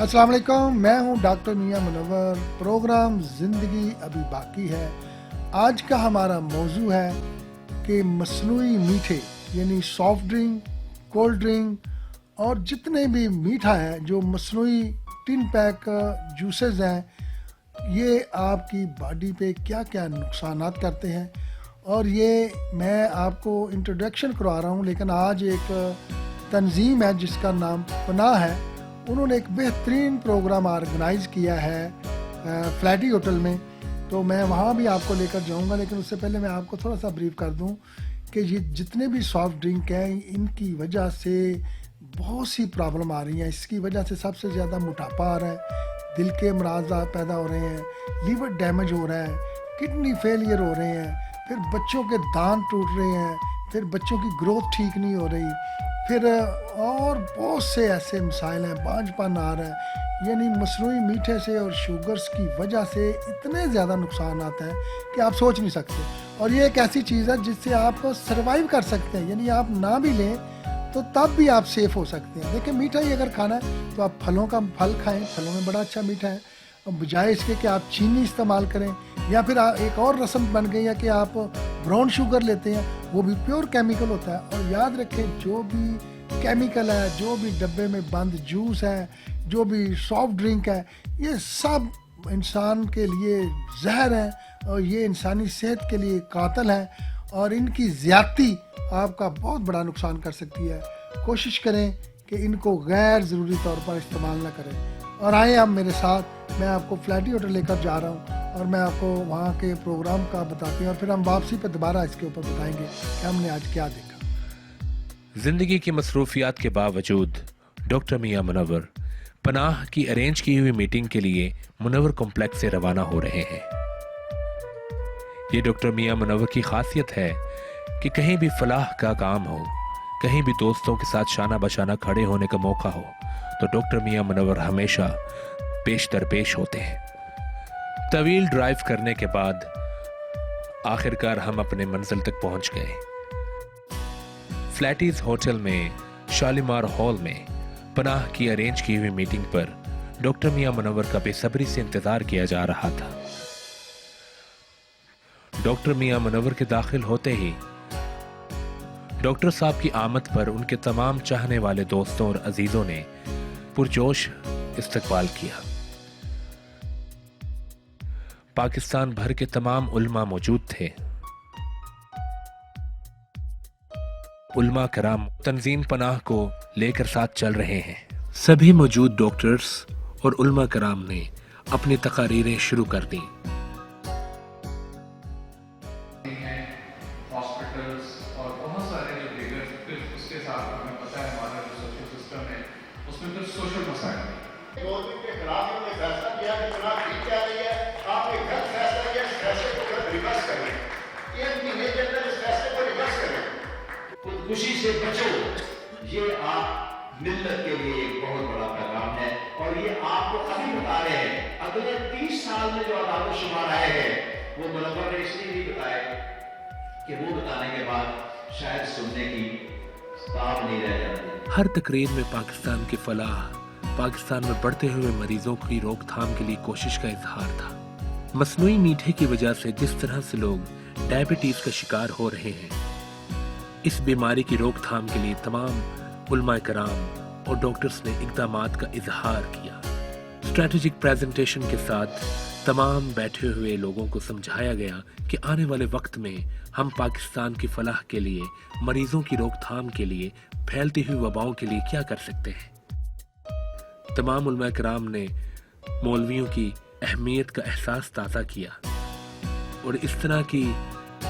अस्सलाम वालेकुम, मैं हूं डॉक्टर मियां मुनव्वर। प्रोग्राम ज़िंदगी अभी बाकी है। आज का हमारा मौजू है कि मसनूई मीठे यानी सॉफ्ट ड्रिंक, कोल्ड ड्रिंक और जितने भी मीठा है जो मसनूई टिन पैक जूसेस हैं, ये आपकी बॉडी पे क्या क्या नुकसानात करते हैं। और ये मैं आपको इंट्रोडक्शन करवा रहा हूँ, लेकिन आज एक तंजीम है जिसका नाम पनाह है, उन्होंने एक बेहतरीन प्रोग्राम ऑर्गेनाइज़ किया है फ्लैटी होटल में। तो मैं वहाँ भी आपको लेकर जाऊँगा, लेकिन उससे पहले मैं आपको थोड़ा सा ब्रीफ कर दूँ कि ये जितने भी सॉफ्ट ड्रिंक हैं, इनकी वजह से बहुत सी प्रॉब्लम आ रही हैं। इसकी वजह से सबसे ज़्यादा मोटापा आ रहा है, दिल के अमराज पैदा हो रहे हैं, लीवर डैमेज हो रहा है, किडनी फेलियर हो रहे हैं, फिर बच्चों के दांत टूट रहे हैं, फिर बच्चों की ग्रोथ ठीक नहीं हो रही, फिर और बहुत से ऐसे मसाइल हैं, बांझपन आ रहा है। यानी मसनूई मीठे से और शुगर्स की वजह से इतने ज़्यादा नुकसान आते हैं कि आप सोच नहीं सकते। और ये एक ऐसी चीज़ है जिससे आप सर्वाइव कर सकते हैं, यानी आप ना भी लें तो तब भी आप सेफ़ हो सकते हैं। देखिए, मीठा ही अगर खाना है तो आप फलों का फल खाएं, फलों में बड़ा अच्छा मीठा है। बजाय इसके कि आप चीनी इस्तेमाल करें, या फिर एक और रस्म बन गई है कि आप ब्राउन शुगर लेते हैं, वो भी प्योर केमिकल होता है। और याद रखें, जो भी केमिकल है, जो भी डब्बे में बंद जूस है, जो भी सॉफ्ट ड्रिंक है, ये सब इंसान के लिए जहर है और ये इंसानी सेहत के लिए कातिल है। और इनकी ज़्यादती आपका बहुत बड़ा नुकसान कर सकती है। कोशिश करें कि इनको गैर ज़रूरी तौर पर इस्तेमाल ना करें। और आए आप मेरे साथ, मैं आपको फ्लैटी होटल लेकर जा रहा हूँ और मैं आपको वहाँ के प्रोग्राम का बताती हूँ, और फिर हम वापसी पर दोबारा इसके ऊपर बताएंगे कि हमने आज क्या देखा। जिंदगी की मसरूफियात के बावजूद डॉक्टर मियां मुनव्वर पनाह की अरेंज की हुई मीटिंग के लिए मुनव्वर कॉम्प्लेक्स से रवाना हो रहे हैं। ये डॉक्टर मियां मुनव्वर की खासियत है कि कहीं भी फलाह का काम हो, कहीं भी दोस्तों के साथ शाना बशाना खड़े होने का मौका हो, तो डॉक्टर मियां मुनव्वर हमेशा पेश दर पेश होते हैं। तवील ड्राइव करने के बाद आखिरकार हम अपने मंजिल तक पहुंच गए। फ्लैटीज होटल में शालीमार हॉल में पनाह की अरेंज की हुई मीटिंग पर डॉक्टर मियां मुनव्वर का बेसब्री से इंतजार किया जा रहा था। डॉक्टर मियां मुनव्वर के दाखिल होते ही डॉक्टर साहब की आमद पर उनके तमाम चाहने वाले दोस्तों और अजीजों ने पुरजोश इस्तकबाल किया। पाकिस्तान भर के तमाम उल्मा मौजूद थे। उल्मा कराम तंजीम पनाह को लेकर साथ चल रहे हैं। सभी मौजूद डॉक्टर्स और उल्मा कराम ने अपनी तकारीरें शुरू कर दी। हॉस्पिटल्स और बहुत सारे जो बिगर, फिर उसके साथ हमें पता है हमारा जो सोशल सिस्टम है उसमें फिर सोशल मसाइल है। गवर्नमेंट के खिलाफ इन्होंने फैसला किया कि चुनाव जीत जा रही है, आपने गलत फैसला किया, इस फैसले को गलत रिवर्स करें, 1 महीने के अंदर इस फैसले को रिवर्स करें। खुदकुशी से बचो, ये आप मिल्लत के लिए एक बहुत बड़ा पैगाम है। और ये आपको अभी बता रहे हैं, अगले 30 साल में जो आदाद शुमार आए हैं वो मुनव्वर ने इसलिए नहीं बताए कि वो बताने के बाद शायद सुनने की ताब नहीं रह जाती। हर तकरीर में पाकिस्तान की फलाह, पाकिस्तान में बढ़ते हुए मरीजों की रोकथाम के लिए कोशिश का इजहार था। मसनूई मीठे की वजह से जिस तरह से लोग डायबिटीज का शिकार हो रहे हैं, इस बीमारी की रोकथाम के लिए तमाम उलमा कराम और डॉक्टर्स ने इक़दामात का इजहार किया। स्ट्रैटेजिक प्रेजेंटेशन के साथ तमाम बैठे हुए लोगों को समझाया गया कि आने वाले वक्त में हम पाकिस्तान की फलाह के लिए, मरीजों की रोकथाम के लिए, फैलती हुई वबाओं के लिए क्या कर सकते हैं। तमाम उलमा कराम ने मौलवियों की अहमियत का एहसास ताज़ा किया और इस तरह की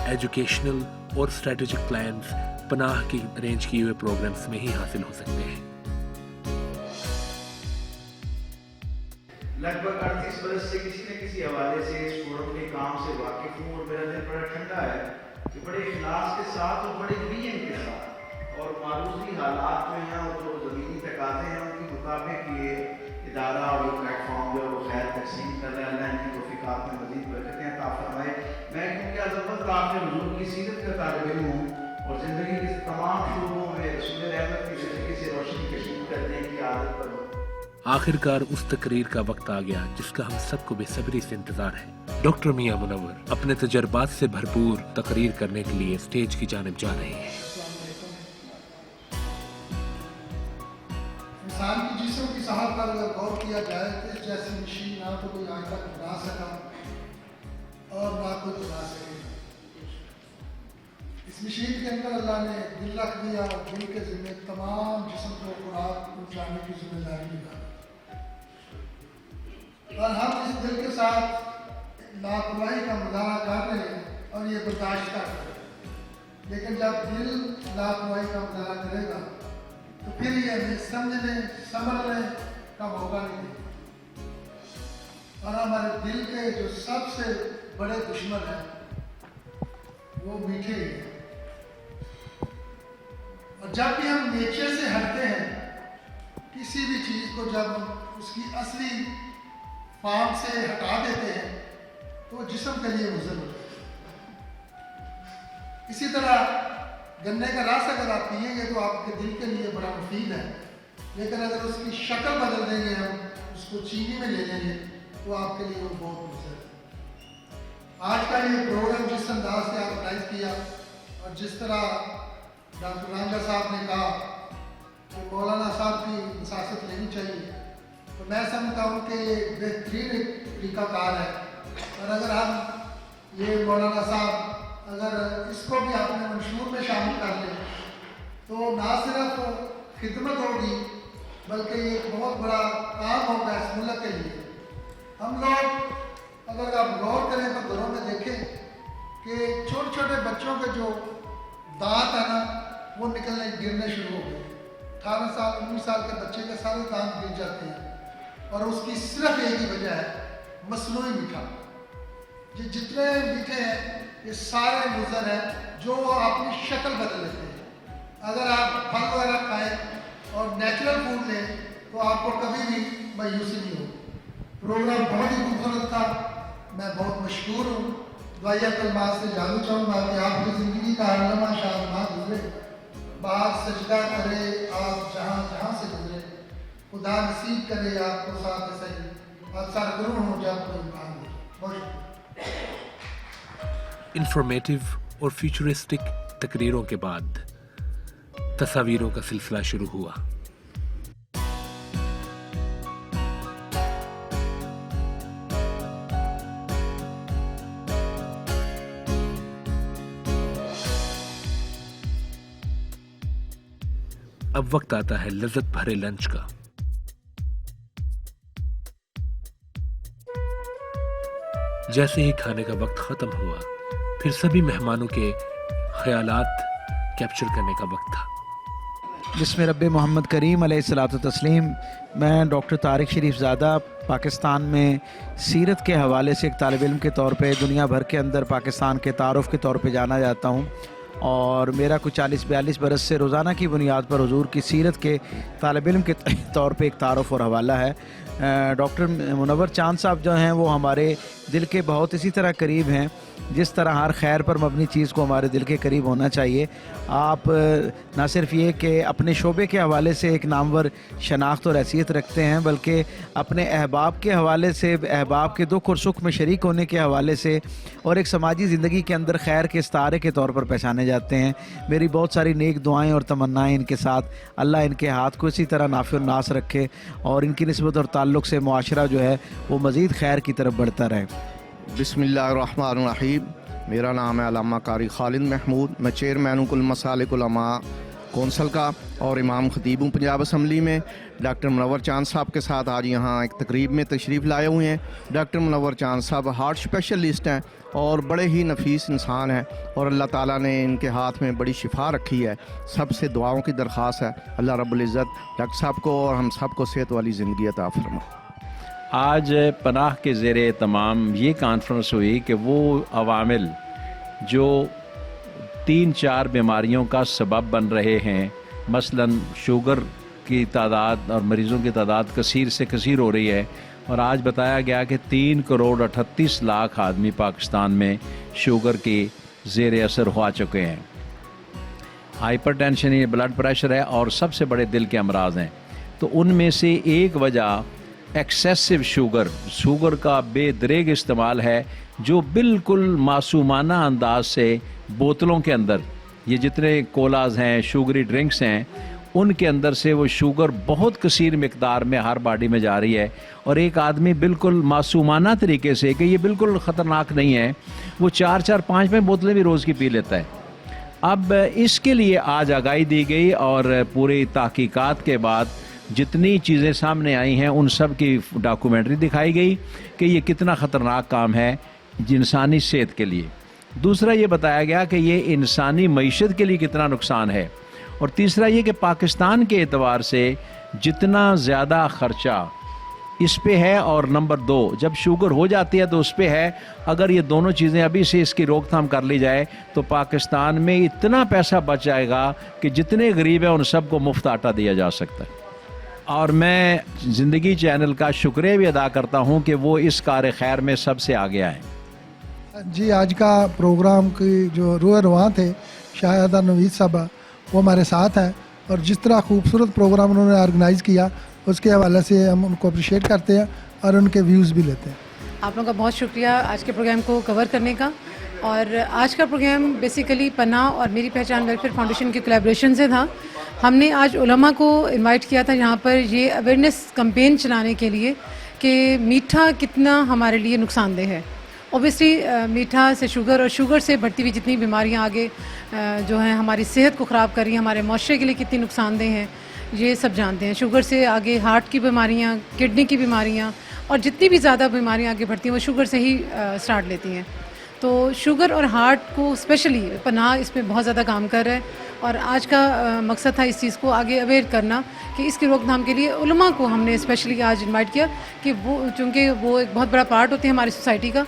एजुकेशनल और स्ट्रेटेजिक प्लान्स पनाह की अरेंज किए हुए प्रोग्राम्स में ही हासिल हो सकते हैं। लगभग 38 बरस से किसी न किसी हवाले से इस फोरम के काम से वाकिफ हूँ और मेरा दिल बड़ा ठंडा है कि बड़े इखलास के साथ और बड़े विजन के साथ और मारूजी हालात जो हैं और जो ज़मीनी तकाज़े हैं उनके मुताबिक ये इदारा और ये प्लेटफॉर्म जो वो खैर तकसीम कर रहे हैं। अल्लाह इनकी तौफ़ीक़ात में मज़ीद बरकतें अता फरमाए। मैं क्योंकि अज़मत आपने हुज़ूर की सीरत का तालिब इल्म हूँ और ज़िंदगी के तमाम शोबों में रसूल रहमत की ज़िंदगी से रोशनी कशीफ करने की आदत पर हूँ। आखिरकार उस तकरीर का वक्त आ गया जिसका हम सबको बेसब्री से इंतजार है। डॉक्टर मियां मुनव्वर अपने तजर्बात से भरपूर तकरीर करने के लिए स्टेज की जानिब जा रहे हैं। इंसान की जिस्म की साहब पर अगर गौर किया जाए तो इस जैसी मशीन ना तो कोई आज तक बना सका और ना कोई बना सकेगा। इस मशीन के अंदर अल्लाह ने दिल रख दिया और दिल के जिम्मे तमाम जिस्म को खुराक पहुँचाने की जिम्मेदारी निकाली और हम इस दिल के साथ लापरवाही का मुजाहरा कर रहे हैं और ये बर्दाश्त कर रहे हैं। लेकिन जब दिल लापरवाही का मुजाहरा करेगा तो फिर ये हमें समझने समझने का मौका नहीं देगा और हमारे दिल के जो सबसे बड़े दुश्मन हैं वो मीठे ही हैं। और जब भी हम नेचर से हटते हैं, किसी भी चीज़ को जब उसकी असली फॉर्म से हटा देते हैं तो वो जिस्म के लिए मुज़र होता है। इसी तरह गन्ने का रस अगर आप पिएंगे तो आपके दिल के लिए बड़ा मुफीद है, लेकिन अगर उसकी शक्ल बदल देंगे, हम उसको चीनी में ले लेंगे तो आपके लिए वो बहुत मुज़र है। आज का ये प्रोग्राम जिस अंदाज से ऑर्गेनाइज किया और जिस तरह डॉक्टर रांझा साहब ने कहा कि मौलाना साहब की नसासत लेनी चाहिए, तो मैं समझता हूँ कि ये बेहतरीन एक तरीक़ाकार है। और अगर हम ये मौलाना साहब अगर इसको भी अपने मंशूर में शामिल कर लें तो ना सिर्फ खिदमत होगी बल्कि ये बहुत बड़ा काम होगा इस मुल्क के लिए। हम लोग अगर आप गौर करें तो घरों में देखें कि छोटे छोटे बच्चों के जो दांत है ना वो निकलने गिरने शुरू हो गए। 18 साल 19 साल के बच्चे के सारे दांत गिर जाते हैं और उसकी सिर्फ एक ही वजह है, मसनूई मीठा। ये जितने मीठे हैं ये सारे मुज़र हैं जो अपनी शक्ल बदल लेते हैं। अगर आप फल वगैरह खाएं और नेचुरल फूड लें तो आपको कभी भी मायूसी नहीं होगी। प्रोग्राम बहुत ही खूबसूरत था, मैं बहुत मशहूर हूँ। दुआया कलमात से जानना चाहूँगा कि आपकी ज़िंदगी का हर लम्हा शादमाह गुजरे, बाहर सजदा करे आप जहाँ जहाँ से गुजरे, खुदा नसीब करे आपको साथ सही और सरगर्म हो जाए आपको इम्कान दे। बहुत इंफॉर्मेटिव और फ्यूचरिस्टिक तकरीरों के बाद तस्वीरों का सिलसिला शुरू हुआ। अब वक्त आता है लज्जत भरे लंच का। जैसे ही खाने का वक्त खत्म हुआ फिर सभी मेहमानों के ख्यालात कैप्चर करने का वक्त था। जिसमें रब्बे मोहम्मद करीम अलैहिस्सलातु तस्लीम, मैं डॉक्टर तारिक शरीफ ज़ादा पाकिस्तान में सीरत के हवाले से एक तालिब इल्म के तौर पे दुनिया भर के अंदर पाकिस्तान के तारुफ़ के तौर पे जाना जाता हूँ और मेरा कुछ 40-42 बरस से रोज़ाना की बुनियाद पर हुजूर की सीरत के तालिब इल्म के तौर पे एक तारुफ़ और हवाला है। डॉक्टर मुनव्वर चांद साहब जो हैं वो हमारे दिल के बहुत इसी तरह करीब हैं जिस तरह हर खैर पर मबनी चीज़ को हमारे दिल के करीब होना चाहिए। आप ना सिर्फ ये कि अपने शोबे के हवाले से एक नामवर शनाख्त और हैसियत रखते हैं बल्कि अपने अहबाब के हवाले से, अहबाब के दुख और सुख में शरीक होने के हवाले से और एक समाजी ज़िंदगी के अंदर खैर के इस्तारे के तौर पर पहचाने जाते हैं। मेरी बहुत सारी नेक दुआएँ और तमन्नाएँ इनके साथ, अल्लाह इनके हाथ को इसी तरह नाफ़िर नास रखे और इनकी निस्बत और ताल्लुक़ से मुआशरा जो है वो मज़ीद खैर की तरफ बढ़ता रहे। बिस्मिल्लाहिर्रहमानिर्रहीम। मेरा नाम है अल्लामा कारी खालिद महमूद। मैं चेयरमैन कुल मसालिक उलमा कौंसल का और इमाम ख़तीब हूँ पंजाब असम्बली में। डॉक्टर मुनव्वर चांद साहब के साथ आज यहाँ एक तकरीब में तशरीफ़ लाए हुए हैं। डॉक्टर मुनव्वर चांद साहब हार्ट स्पेशलिस्ट हैं और बड़े ही नफीस इंसान हैं और अल्लाह ताला ने इनके हाथ में बड़ी शिफा रखी है। सबसे दुआओं की दरख्वास्त है अल्लाह रब्बुल इज़्ज़त डॉक्टर साहब को और हम सब को सेहत वाली ज़िंदगी अता फरमाए। आज पनाह के ज़ेरे तमाम ये कॉन्फ्रेंस हुई कि वो अवामिल जो 3-4 बीमारियों का सबब बन रहे हैं, मसलन शुगर की तादाद और मरीज़ों की तादाद कसीर से कसीर हो रही है और आज बताया गया कि 3 करोड़ 38 लाख आदमी पाकिस्तान में शुगर की ज़ेरे असर हो चुके हैं। हाइपरटेंशन ये ब्लड प्रेशर है और सबसे बड़े दिल के अमराज हैं। तो उनमें से एक वजह एक्सेसिव शुगर का बेदरेग इस्तेमाल है, जो बिल्कुल मासूमाना अंदाज से बोतलों के अंदर, ये जितने कोलाज हैं, शुगरी ड्रिंक्स हैं, उनके अंदर से वो शुगर बहुत कसीर मिकदार में हर बॉडी में जा रही है, और एक आदमी बिल्कुल मासूमाना तरीके से, कि ये बिल्कुल ख़तरनाक नहीं है, वो 4-4, 5-5 बोतलें भी रोज़ की पी लेता है। अब इसके लिए आज आगाही दी गई और पूरी तहकीकात के बाद जितनी चीज़ें सामने आई हैं उन सब की डॉक्यूमेंट्री दिखाई गई कि ये कितना ख़तरनाक काम है इंसानी सेहत के लिए। दूसरा ये बताया गया कि ये इंसानी मईशत के लिए कितना नुकसान है, और तीसरा ये कि पाकिस्तान के एतबार से जितना ज़्यादा ख़र्चा इस पे है, और नंबर 2 जब शुगर हो जाती है तो उस पे है। अगर ये दोनों चीज़ें अभी से इसकी रोकथाम कर ली जाए तो पाकिस्तान में इतना पैसा बच जाएगा कि जितने गरीब हैं उन सबको मुफ्त आटा दिया जा सकता है। और मैं ज़िंदगी चैनल का शुक्रिया भी अदा करता हूँ कि वो इस कार खैर में सबसे आगे आए। जी, आज का प्रोग्राम की जो रुआ थे शाहिदा नवीद साहबा, वो हमारे साथ हैं, और जिस तरह खूबसूरत प्रोग्राम उन्होंने ऑर्गेनाइज़ किया उसके हवाले से हम उनको अप्रिशिएट करते हैं और उनके व्यूज़ भी लेते हैं। आप लोगों का बहुत शुक्रिया आज के प्रोग्राम को कवर करने का। और आज का प्रोग्राम बेसिकली पनाह और मेरी पहचान वेलफेयर फाउंडेशन के कोलैबोरेशन से था। हमने आज उलमा को इनवाइट किया था यहाँ पर ये अवेयरनेस कैंपेन चलाने के लिए कि मीठा कितना हमारे लिए नुकसानदेह है। ओबियसली मीठा से शुगर और शुगर से बढ़ती हुई जितनी बीमारियाँ आगे जो हैं हमारी सेहत को ख़राब कर रही हैं, हमारे माशरे के लिए कितनी नुकसानदेह हैं, ये सब जानते हैं। शुगर से आगे हार्ट की बीमारियाँ, किडनी की बीमारियाँ, और जितनी भी ज़्यादा बीमारियाँ आगे बढ़ती हैं वो शुगर से ही स्टार्ट लेती हैं। तो शुगर और हार्ट को स्पेशली पनाह इसमें बहुत ज़्यादा काम कर रहा है, और आज का मकसद था इस चीज़ को आगे अवेयर करना कि इसकी रोकथाम के लिए उलमा को हमने स्पेशली आज इनवाइट किया कि वो, चूँकि वो एक बहुत बड़ा पार्ट होते हैं हमारी सोसाइटी का।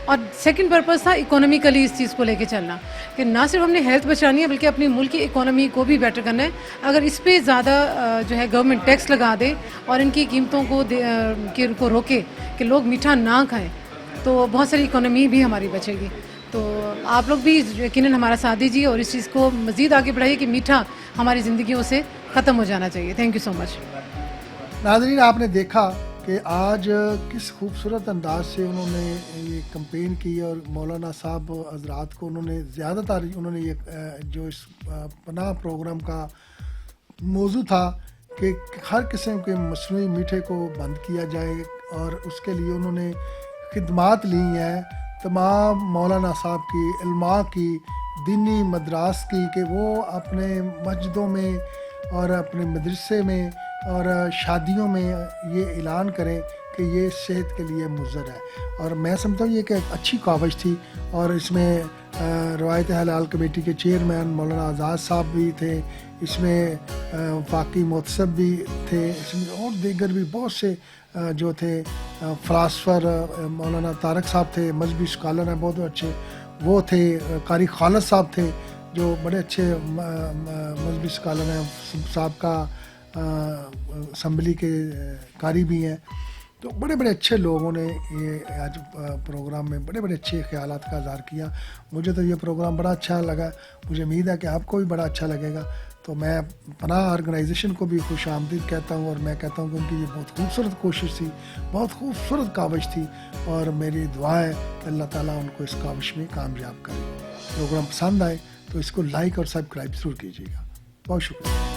और सेकंड पर्पस था इकोनॉमिकली इस चीज़ को लेके चलना, कि ना सिर्फ हमने हेल्थ बचानी है बल्कि अपनी मुल्क की इकोनॉमी को भी बेटर करना है। अगर इस पे ज़्यादा जो है गवर्नमेंट टैक्स लगा दे और इनकी कीमतों को रोके कि लोग मीठा ना खाएं, तो बहुत सारी इकोनॉमी भी हमारी बचेगी। तो आप लोग भी यकीनन हमारा साथ दीजिए और इस चीज़ को मज़ीद आगे बढ़ाइए कि मीठा हमारी ज़िंदगियों से ख़त्म हो जाना चाहिए। Thank you so much. नाज़रीन, आपने देखा कि आज किस खूबसूरत अंदाज से उन्होंने ये कैंपेन की, और मौलाना साहब हज़रात को उन्होंने ज़्यादातर उन्होंने ये जो इस पनाह प्रोग्राम का मौजू था कि हर किस्म के मसनूई मीठे को बंद किया जाए, और उसके लिए उन्होंने खिदमात ली हैं तमाम मौलाना साहब की, इल्मा की, दीनी मदरास की, कि वो अपने मस्जिदों में और अपने मदरसे में और शादियों में ये ऐलान करें कि ये सेहत के लिए मुज़र है। और मैं समझता हूँ ये कि एक अच्छी कावश थी, और इसमें रवायत हलाल कमेटी के चेयरमैन मौलाना आज़ाद साहब भी थे, इसमें फाकी मोहतसब भी थे, इसमें और दीगर भी बहुत से जो थे फ़िलासफ़र, मौलाना तारक साहब थे, मजहबी स्कॉलर हैं बहुत अच्छे, वो थे, कारी खालिद साहब थे जो बड़े अच्छे मजहबी स्कॉलर हैं, साहब का असम्बली के कारी भी हैं। तो बड़े बड़े अच्छे लोगों ने ये आज प्रोग्राम में बड़े बड़े अच्छे ख्यालात का इज़हार किया। मुझे तो ये प्रोग्राम बड़ा अच्छा लगा, मुझे उम्मीद है कि आपको भी बड़ा अच्छा लगेगा। तो मैं पनाह ऑर्गेनाइजेशन को भी खुश आमदीद कहता हूँ, और मैं कहता हूँ कि उनकी ये बहुत खूबसूरत कोशिश थी, बहुत खूबसूरत काविश थी, और मेरी दुआ है कि अल्लाह ताला उनको इस काविश में कामयाब करे। प्रोग्राम पसंद आए तो इसको लाइक और सब्सक्राइब ज़रूर कीजिएगा। बहुत शुक्रिया।